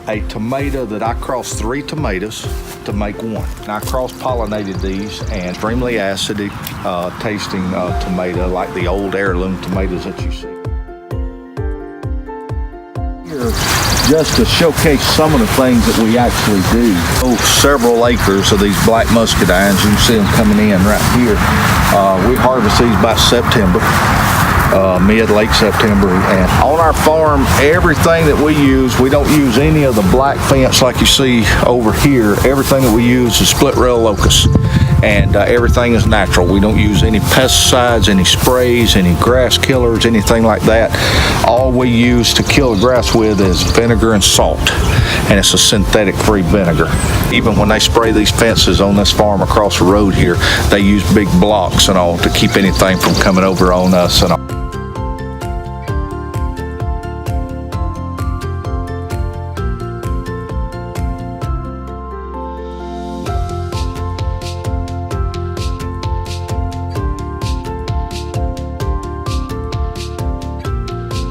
a tomato that I crossed 3 tomatoes to make one. And I cross-pollinated these, and extremely acidic tasting tomato, like the old heirloom tomatoes that you see. Just to showcase some of the things that we actually do. Several acres of these black muscadines. You can see them coming in right here. We harvest these by September, mid-late September. And on our farm, everything that we use, we don't use any of the black fence like you see over here. Everything that we use is split rail locust. And everything is natural. We don't use any pesticides, any sprays, any grass killers, anything like that. All we use to kill the grass with is vinegar and salt, and it's a synthetic-free vinegar. Even when they spray these fences on this farm across the road here, they use big blocks and all to keep anything from coming over on us and all.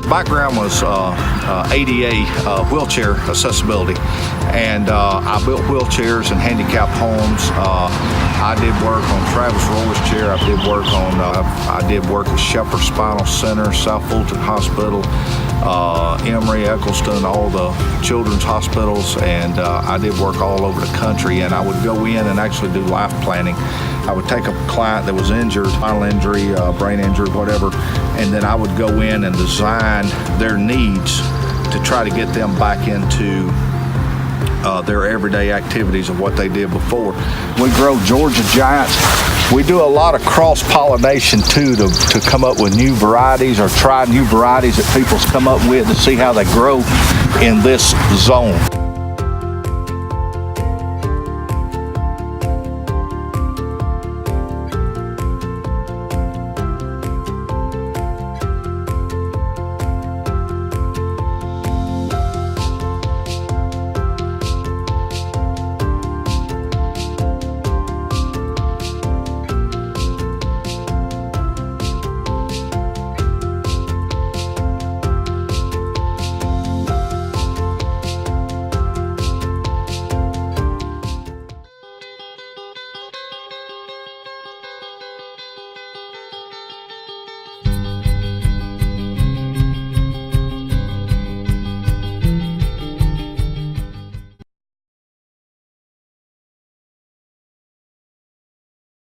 Background was ADA wheelchair accessibility, and I built wheelchairs and handicapped homes. I did work on Travis Roy's chair. I did work at Shepherd Spinal Center, South Fulton Hospital, Emory, Eccleston, all the children's hospitals, and I did work all over the country. And I would go in and actually do life planning. I would take a client that was injured, spinal injury, brain injury, whatever, and then I would go in and design their needs to try to get them back into their everyday activities of what they did before. We grow Georgia Giants. We do a lot of cross-pollination too to come up with new varieties or try new varieties that people's come up with to see how they grow in this zone.